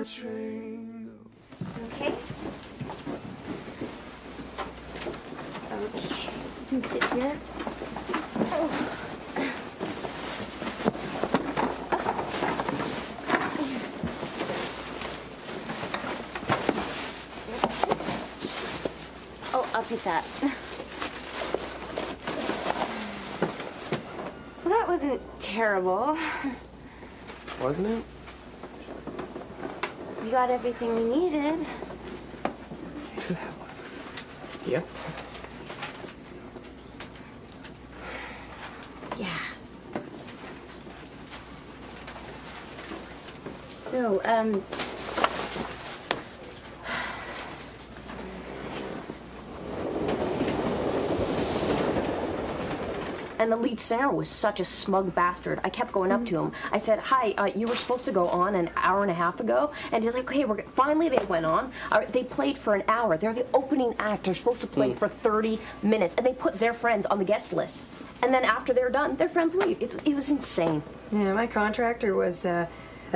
Okay. Okay, you can sit here. Oh, I'll take that. Well, that wasn't terrible. Wasn't it? We got everything we needed. Yep. Yeah. So, And the lead singer was such a smug bastard. I kept going up to him. I said, hi, you were supposed to go on an hour and a half ago. And he's like, okay, finally they went on. They played for an hour. They're the opening act. They're supposed to play for 30 minutes. And they put their friends on the guest list. And then after they're done, their friends leave. It was insane. Yeah, my contractor was a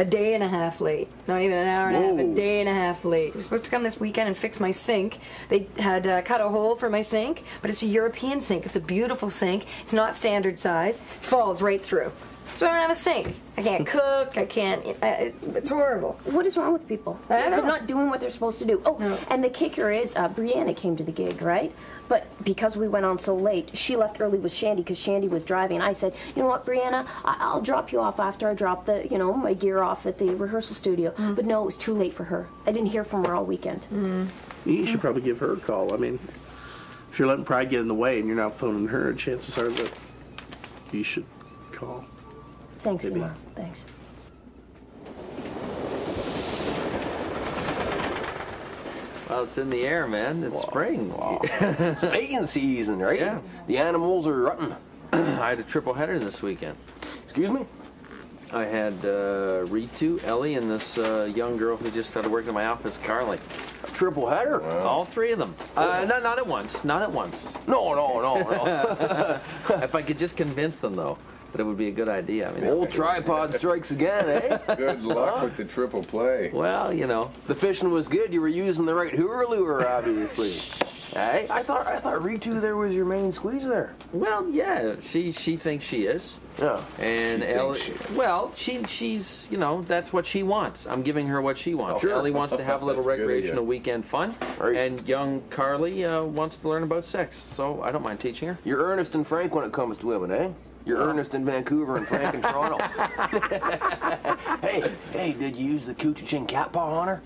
day and a half late. Not even an hour and a half, a day and a half late. He was supposed to come this weekend and fix my sink. They had cut a hole for my sink, but it's a European sink. It's a beautiful sink. It's not standard size. It falls right through. So I don't have a sink. I can't cook. I can't. It's horrible. What is wrong with people? I don't know. They're not doing what they're supposed to do. Oh, No. And the kicker is, Brianna came to the gig, right? But because we went on so late, she left early with Shandy because Shandy was driving. I said, you know what, Brianna, I'll drop you off after I drop the, my gear off at the rehearsal studio. But no, it was too late for her. I didn't hear from her all weekend. You should probably give her a call. I mean, if you're letting pride get in the way and you're not phoning her, chances are that you should call. Thanks, Maybe. Emma. Thanks. Well, it's in the air, man. It's spring. It's mating season, right? Yeah. The animals are rutting. I had a triple header this weekend. Excuse me? I had Ritu, Ellie, and this young girl who just started working in my office, Carly. A triple header? All three of them. No, not at once. Not at once. No. If I could just convince them, though, that it would be a good idea. I mean, Old tripod strikes again, eh? Good luck with the triple play. Well, The fishing was good. You were using the right hooer lure, obviously. Hey, I thought Ritu there was your main squeeze there. Well, yeah, she thinks she is. Yeah. And She Ellie, thinks she is. well, she's that's what she wants. I'm giving her what she wants. Sure. Ellie wants to have a little That's good, recreational yeah. weekend fun, Right. and young Carly wants to learn about sex. So I don't mind teaching her. You're Ernest and Frank when it comes to women, eh? You're Ernest in Vancouver and Frank in Toronto. Hey, did you use the Coochie cat paw on her?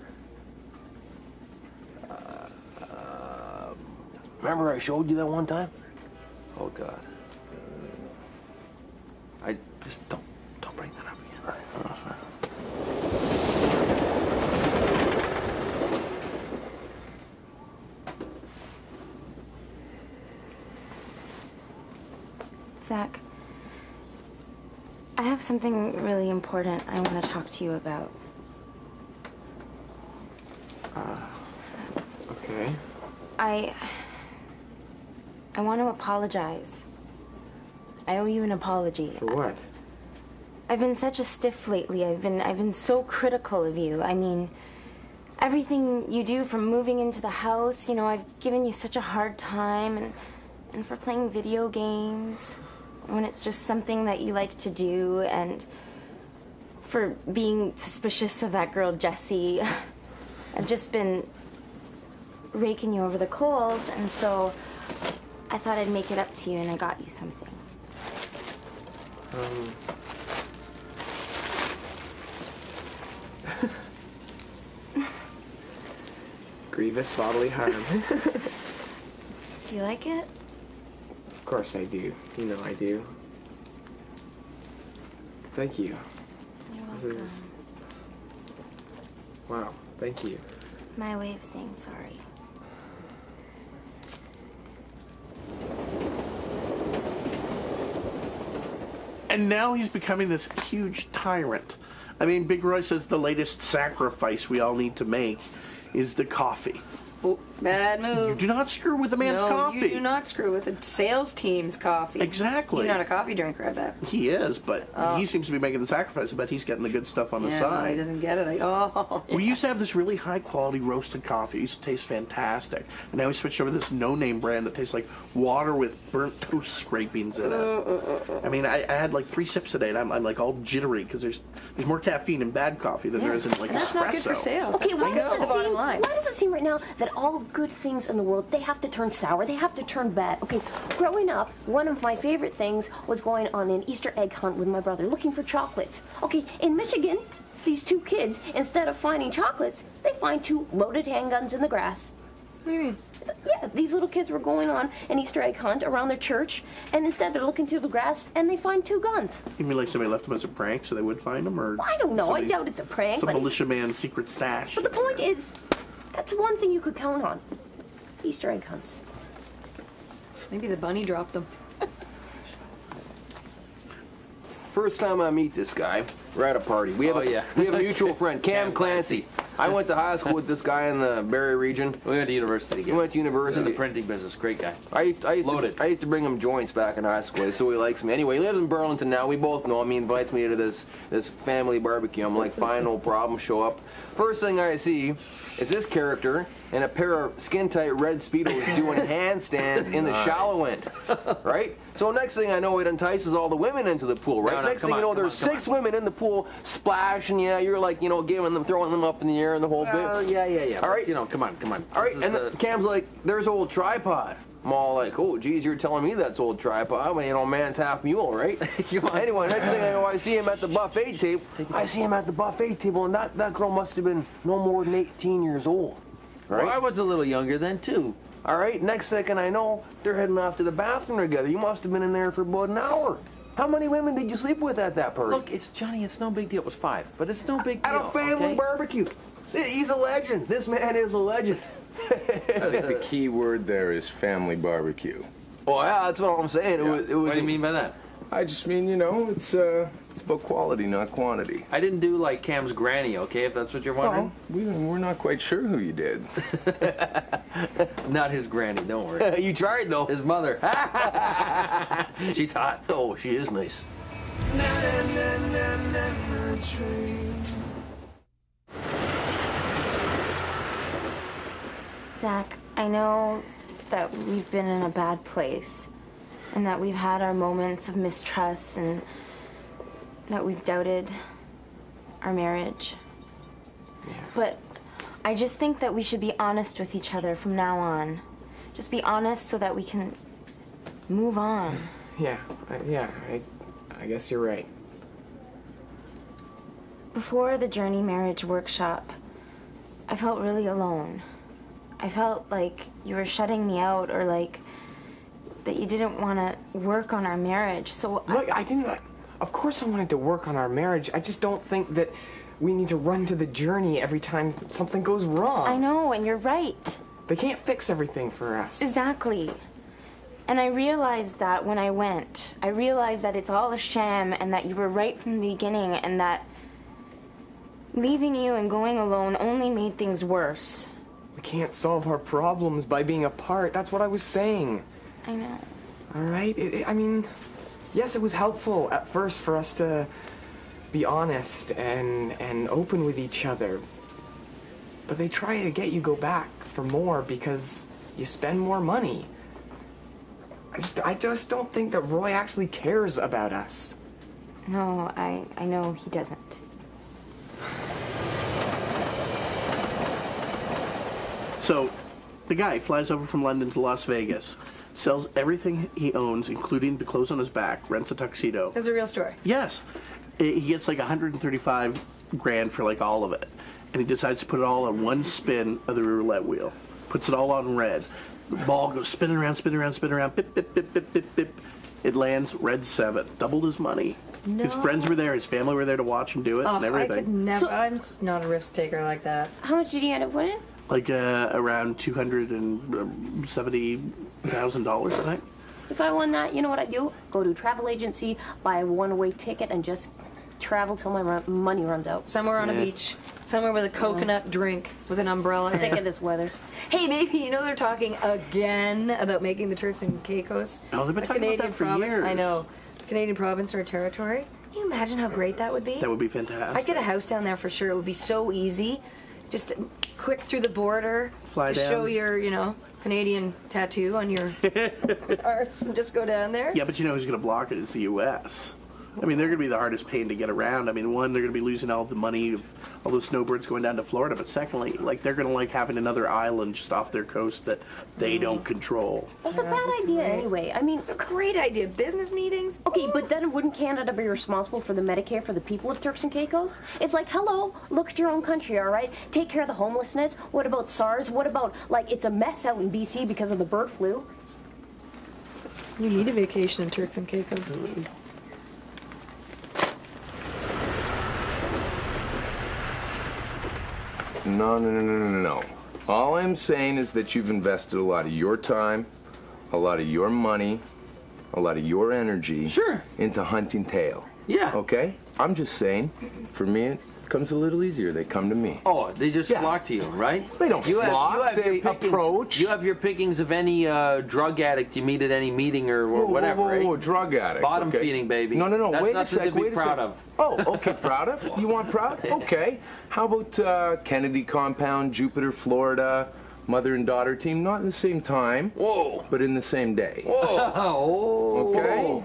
Remember I showed you that one time? Oh God. I just don't bring that up again. Zach, I have something really important I want to talk to you about. Okay. I want to apologize. I owe you an apology. For what? I've been such a stiff lately. I've been so critical of you. I mean, everything you do, from moving into the house, I've given you such a hard time, and for playing video games when it's just something that you like to do, and for being suspicious of that girl Jessie. I've just been raking you over the coals, and so I thought I'd make it up to you, and I got you something. Grievous bodily harm. Do you like it? Of course I do. You know I do. Thank you. You're This welcome. is... Wow, thank you. My way of saying sorry. And now he's becoming this huge tyrant. I mean, Big Roy says the latest sacrifice we all need to make is the coffee. Oh, Bad You move. do not screw with a man's No, coffee. you do not screw with the sales team's coffee. Exactly. He's not a coffee drinker, I bet. He is, but he seems to be making the sacrifice. I bet he's getting the good stuff on the Yeah, well, he side. doesn't get it. Oh, We used to have this really high quality roasted coffee. It used to taste fantastic. And now we switched over to this no name brand that tastes like water with burnt toast scrapings in it. I mean, I had like 3 sips today, and I'm like all jittery because there's more caffeine in bad coffee than there is in like and that's espresso. not good for sales. Okay, why That's does, the it bottom seem, line. why does it seem right now that all good things in the world, they have to turn sour, they have to turn bad? Okay, growing up, one of my favorite things was going on an Easter egg hunt with my brother, looking for chocolates. Okay, in Michigan, these 2 kids, instead of finding chocolates, they find 2 loaded handguns in the grass. What do you mean? Yeah, these little kids were going on an Easter egg hunt around their church, and instead they're looking through the grass, and they find 2 guns. You mean like somebody left them as a prank so they would find them? Or I don't know, I somebody's- doubt it's a prank, Some but militia man's secret stash. the point is, that's one thing you could count on. Easter egg hunts. Maybe the bunny dropped them. First time I meet this guy, we're at a party. We have Oh, a yeah. we have a mutual friend, Cam Clancy. I went to high school with this guy in the Barrie region. We went to university We together. went to He's in the university. printing business. Great guy. I used Loaded. to bring him joints back in high school, so he likes me. Anyway, he lives in Burlington now. We both know him. He invites me to this family barbecue. I'm like, fine, no problem. Show up. First thing I see is this character in a pair of skin-tight red Speedos doing handstands in the shallow end, right? So next thing I know, it entices all the women into the pool, right? No, no, Next come thing you know, on, come there's on, come 6 women in the pool splashing. Yeah, you're like, giving them, throwing them up in the air and the whole Oh, bit. yeah. All right. But, come on. All right, This and is, then Cam's like, there's old tripod. I'm all like, oh, geez, you're telling me that's old tripod. Well, man's half mule, right? Come on. Anyway, next thing I know, I see him at the buffet table. And that girl must have been no more than 18 years old. Right? Well, I was a little younger then, too. All right, next second I know, they're heading off to the bathroom together. You must have been in there for about an hour. How many women did you sleep with at that party? Look, it's Johnny, it's no big deal. It was 5, but it's no big deal. At a family okay? barbecue. He's a legend. This man is a legend. I think the key word there is family barbecue. Oh, yeah, that's all I'm saying. It was What do you mean by that? I just mean, it's about quality, not quantity. I didn't do like Cam's granny, okay, if that's what you're wondering. We're not quite sure who you did. Not his granny, don't worry. You tried, though. His mother. She's hot. Oh, she is nice. Zach, I know that we've been in a bad place and that we've had our moments of mistrust and that we've doubted our marriage. But I just think that we should be honest with each other from now on. Just be honest so that we can move on. Yeah, I guess you're right. Before the Journey Marriage Workshop, I felt really alone. I felt like you were shutting me out, or like that you didn't want to work on our marriage. So Look, I didn't. Of course, I wanted to work on our marriage. I just don't think that we need to run to the Journey every time something goes wrong. I know, and you're right. They can't fix everything for us. Exactly. And I realized that when I went. I realized that it's all a sham and that you were right from the beginning, and that leaving you and going alone only made things worse. We can't solve our problems by being apart. That's what I was saying. I know. All right? I mean, yes, it was helpful at first for us to be honest and open with each other. But they try to get you go back for more because you spend more money. I just don't think that Roy actually cares about us. No, I know he doesn't. So, the guy flies over from London to Las Vegas, sells everything he owns, including the clothes on his back, rents a tuxedo. That's a real story. Yes. He gets like 135 grand for like all of it. And he decides to put it all on one spin of the roulette wheel. Puts it all on red. The ball goes spinning around, bip, bip, bip, bip, bip, bip. It lands red 7. Doubled his money. No. His friends were there, his family were there to watch him do it and I could everything. never. So- I'm not a risk taker like that. How much did he end up winning? Like around $270,000, I think. If I won that, you know what I'd do? Go to a travel agency, buy a one-way ticket, and just travel till my money runs out. Somewhere on a beach. Somewhere with a coconut drink with an umbrella. Sick of this weather. Hey, baby, you know they're talking again about making the Turks and Caicos Oh, they've been a talking about Canadian that for province. years. I know. Canadian province or territory. Can you imagine how great that would be? That would be fantastic. I'd get a house down there for sure. It would be so easy. Just quick through the border. Fly just down. show your, Canadian tattoo on your arse and just go down there. Yeah, but you know who's going to block it? It's the U.S. I mean, they're going to be the hardest pain to get around. I mean, one, they're going to be losing all the money of all those snowbirds going down to Florida. But secondly, like, they're going to like having another island just off their coast that they don't control. Well, it's a bad idea anyway. I mean, Great idea. Business meetings. okay, but then wouldn't Canada be responsible for the Medicare for the people of Turks and Caicos? It's like, hello, look at your own country, all right? Take care of the homelessness. What about SARS? What about, like, it's a mess out in BC because of the bird flu? You need a vacation in Turks and Caicos. No. All I'm saying is that you've invested a lot of your time, a lot of your money, a lot of your energy Sure. into hunting tail. Yeah. Okay? I'm just saying, for me, it comes a little easier. They come to me. Oh, they just Yeah. flock to you, right? They don't flock, they your pickings, approach. You have your pickings of any drug addict you meet at any meeting or whatever, Whoa, right? drug addict. Bottom okay. feeding, baby. No, That's wait a nothing sec, to be wait a proud sec. of. Oh, okay, proud of? You want proud? Okay. How about Kennedy Compound, Jupiter, Florida, mother and daughter team? Not in the same time, Whoa. but in the same day. Oh. Okay?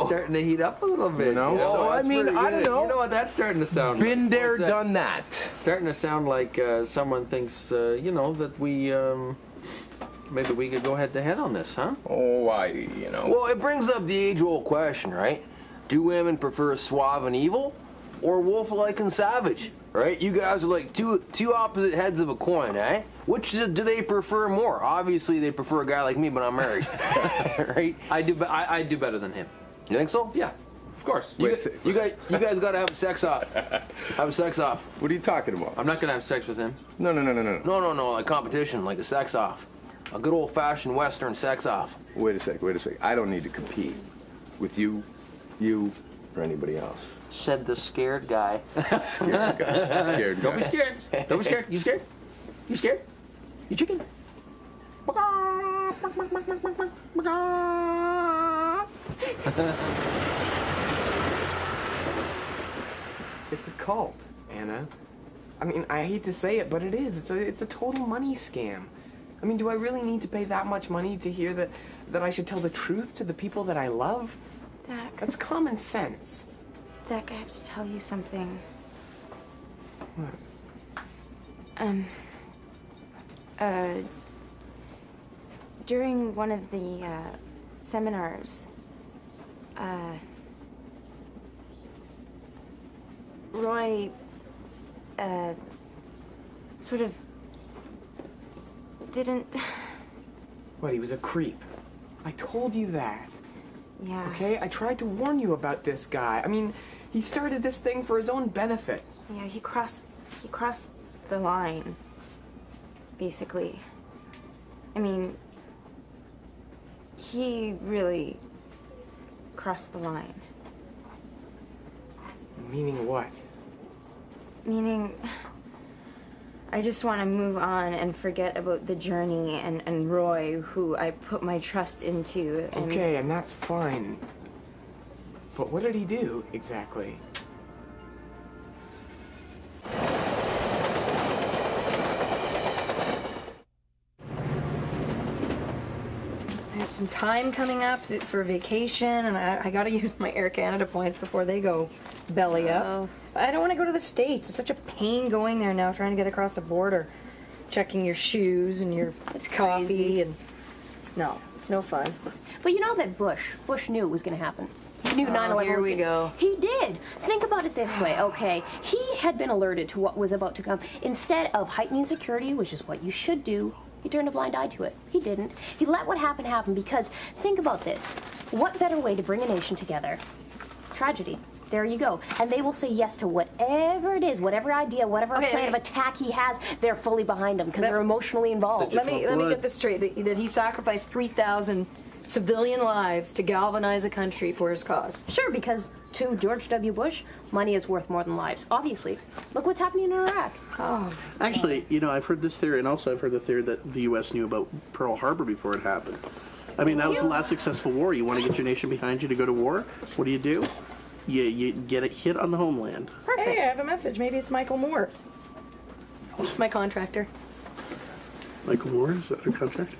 Starting to heat up a little bit. You know? Yeah, So, that's I mean, pretty I good. don't know. You know what that's starting to sound like? Been there, What's that? done that. Starting to sound like someone thinks, that we, maybe we could go head to head on this, huh? Oh, Well, it brings up the age-old question, right? Do women prefer suave and evil, or wolf-like and savage? Right? You guys are like two opposite heads of a coin, eh? Which do they prefer more? Obviously, they prefer a guy like me, but I'm married, right? I do better than him. You think so? Yeah, of course. You guys got to have sex off. Have sex off. What are you talking about? I'm not gonna have sex with him. No. No, like competition, like a sex off. A good old-fashioned Western sex off. Wait a sec. I don't need to compete with you, or anybody else. Said the scared guy. Scared guy. Don't be scared. Don't be scared. You scared? You scared? You chicken? It's a cult, Anna. I mean, I hate to say it, but it is. It's a total money scam. I mean, do I really need to pay that much money to hear that I should tell the truth to the people that I love? Zach, That's common sense. Zach, I have to tell you something. What? During one of the seminars, Roy, sort of didn't. What, he was a creep? I told you that. Yeah. Okay? I tried to warn you about this guy. I mean, he started this thing for his own benefit. Yeah, he crossed the line, basically. I mean, he really crossed the line. Meaning what? Meaning, I just want to move on and forget about the journey and Roy, who I put my trust into. And Okay, and that's fine. But what did he do, exactly? I have some time coming up for vacation, and I got to use my Air Canada points before they go belly up. Oh. I don't want to go to the States. It's such a pain going there now, trying to get across the border, checking your shoes and your coffee, crazy. and no, it's no fun. But you know that Bush knew it was going to happen. He knew 9/11 here was we gonna- go. He did. Think about it this way, okay? He had been alerted to what was about to come. Instead of heightening security, which is what you should do, he turned a blind eye to it. He didn't. He let what happened happen because, think about this. What better way to bring a nation together? Tragedy. There you go. And they will say yes to whatever it is, whatever idea, whatever Okay, plan okay. of attack he has, they're fully behind him because they're emotionally involved. Let me get this straight. That he sacrificed 3,000 civilian lives to galvanize a country for his cause. Sure, because To George W. Bush, money is worth more than lives. Obviously. Look what's happening in Iraq. Oh, Actually, you know, I've heard this theory, and also I've heard the theory that the U.S. knew about Pearl Harbor before it happened. I mean, that was the last successful war. You want to get your nation behind you to go to war? What do? You get a hit on the homeland. perfect. Hey, I have a message. Maybe it's Michael Moore. It's my contractor. Michael Moore, is that a contract?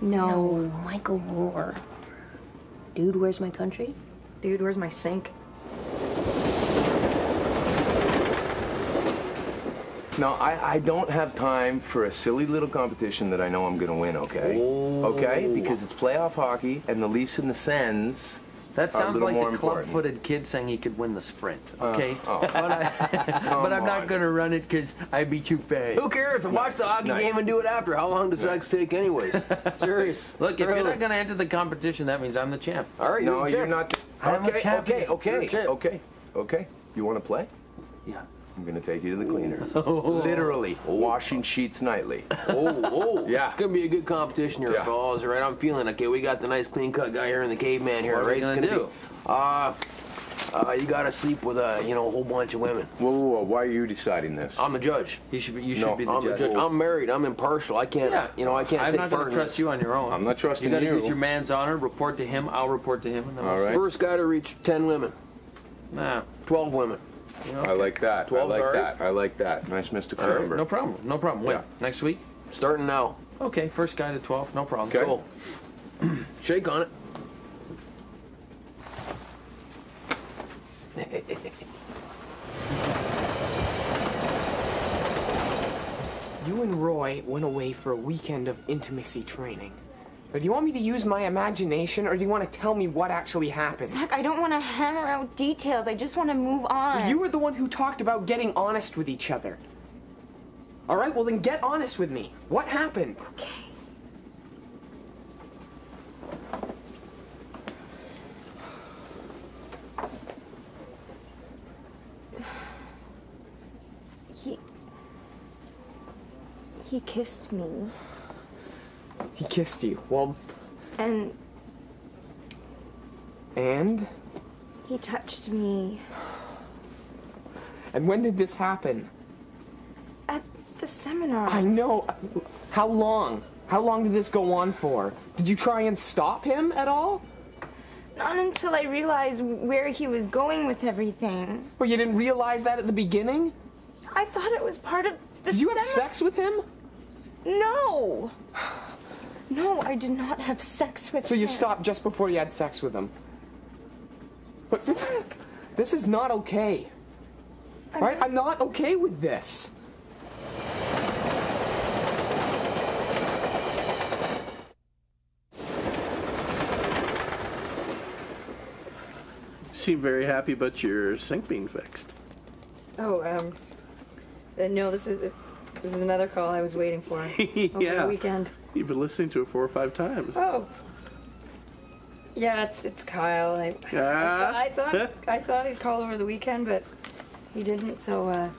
No, Michael Moore. Dude, where's my country? Dude, where's my sink? No, I don't have time for a silly little competition that I know I'm going to win, okay? Oh. Okay? Because it's playoff hockey, and the Leafs and the Sens That are a sounds little like more the important. club-footed kid saying he could win the sprint. Okay, oh. but I'm not on. going to run it because I'd be too fast. Who cares? Watch the hockey Nice. game and do it after. How long does sex take anyways? Serious. Look, if you're Really. not going to enter the competition, that means I'm the champ. All right, No, the you're champ. not. I'm a champion. Okay. You want to play? Yeah. I'm going to take you to the cleaner. Literally. Washing sheets nightly. Oh, Yeah. It's gonna be a good competition here, Yeah. fellas. Right, I'm feeling okay. We got the nice clean-cut guy here and the caveman here. What are right, we it's gonna gonna do? be. You gotta sleep with a whole bunch of women. Whoa. Why are you deciding this? I'm the judge. You should be No, the I'm the judge. judge. I'm married. I'm impartial. I can't. I can't I'm take not part going in to trust this. you on your own. I'm not trusting You got to you. use your man's honor. Report to him. I'll report to him. And then All we'll right. First guy to reach 10 women, Nah. 12 women. I like that. 12's all right? I like that. Nice, Mr. All right, Kronberg. No problem. No problem. When? Yeah. Next week? Starting now. Okay. First guy to 12. No problem. Okay. Cool. Shake on it. You and Roy went away for a weekend of intimacy training. Now, do you want me to use my imagination, or do you want to tell me what actually happened? Zach, I don't want to hammer out details. I just want to move on. You were the one who talked about getting honest with each other. All right, well then get honest with me. What happened? Okay. He kissed me, He kissed you. Well, and and? he touched me And when did this happen? at the seminar. I know. How long? How long did this go on for? Did you try and stop him at all? Not until I realized where he was going with everything. Or you didn't realize that at the beginning? I thought it was part of the Did you have seminar. sex with him? No. No, I did not have sex with So him. you stopped just before you had sex with him? But this is not okay. Right? I'm not okay with this. Seem very happy about your sink being fixed. Oh, no, this is another call I was waiting for over Yeah. the weekend. You've been listening to it 4 or 5 times. Oh. Yeah, it's Kyle. Ah. I thought he'd call over the weekend, but he didn't. So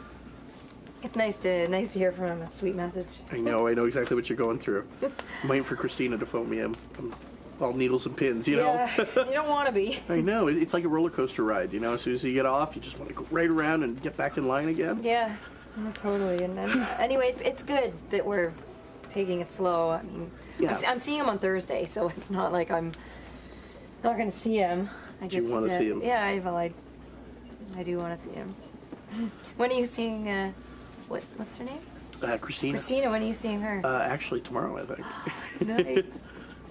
it's nice to hear from him. A sweet message. I know exactly what you're going through. I'm waiting for Christina to phone me. I'm all needles and pins, you know? Yeah, you don't want to be. I know. It's like a roller coaster ride, you know? As soon as you get off, you just want to go right around and get back in line again. Yeah, no, totally. And anyway, it's good that we're taking it slow. I mean, Yeah. I'm seeing him on Thursday, so it's not like I'm not going to see him. I Do you just wanna see him? Yeah, I do want to see him. When are you seeing? What's her name? Christina. Christina. When are you seeing her? Actually, tomorrow, I think. Nice.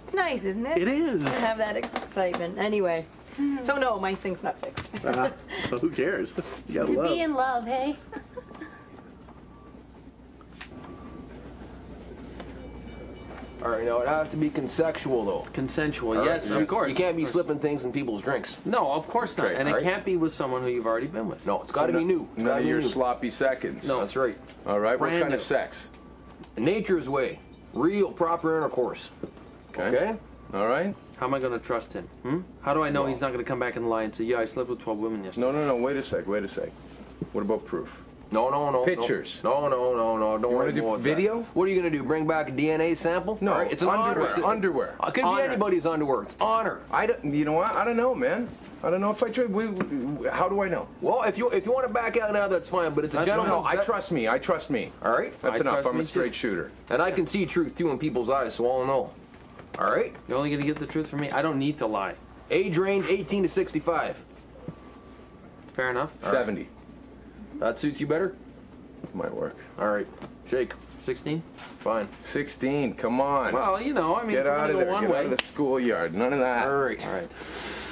It's nice, isn't it? It is. To have that excitement. Anyway, so no, my sink's not fixed. Well, who cares? You gotta To love. be in love, hey? All right, now it has to be consensual though. Consensual. All right? Yes, of course. You can't be slipping things in people's drinks. No, of course not. Okay, And it alright. can't be with someone who you've already been with. No, it's got to be new. It's None gotta of be your new. sloppy seconds. No. That's right. All right. Brand what kind new. of sex? Nature's way. Real, proper intercourse. Okay? All right. How am I going to trust him? How do I know he's not going to come back and lie and say, yeah, I slept with 12 women yesterday? No. Wait a sec. What about proof? No. Pictures. No. Don't worry do about video? That. What are you going to do? Bring back a DNA sample? No, All right, it's an underwear. honor. Underwear. It could Honor. be anybody's underwear. It's honor. You know what? I don't know, man. I don't know if I try. How do I know? Well, if you want to back out now, that's fine. But it's a That's gentleman's No, I bet. trust me. I trust me. All right, That's I enough. trust I'm me a straight too. shooter. and I can see truth too in people's eyes, so I'll know. All right. You're only gonna get the truth from me. I don't need to lie. Age range 18 to 65. Fair enough. 70 That suits you better. might work. All right, Shake. 16. Fine. 16. Come on. Well, you know, I mean, Get if we're out gonna of go there. one Get way. out of the schoolyard. None of that. All right. All right.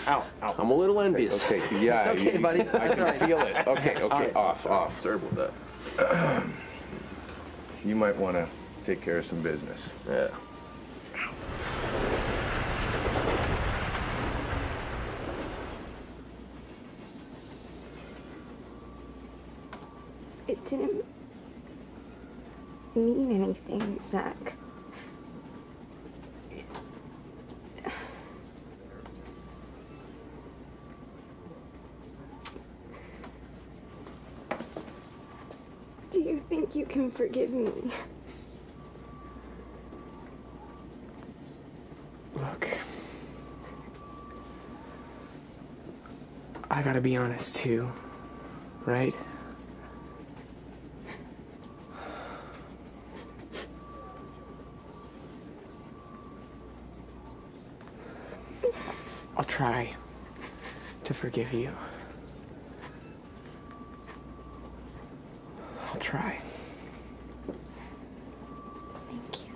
Ow. I'm a little envious. Okay. Yeah. It's okay, buddy. I can feel it. Okay. Off. Sorry about that. You might want to take care of some business. Yeah. It didn't mean anything, Zach. Do you think you can forgive me? Look, I gotta be honest too, right? I'll try to forgive you. I'll try. Thank you.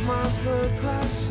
My third class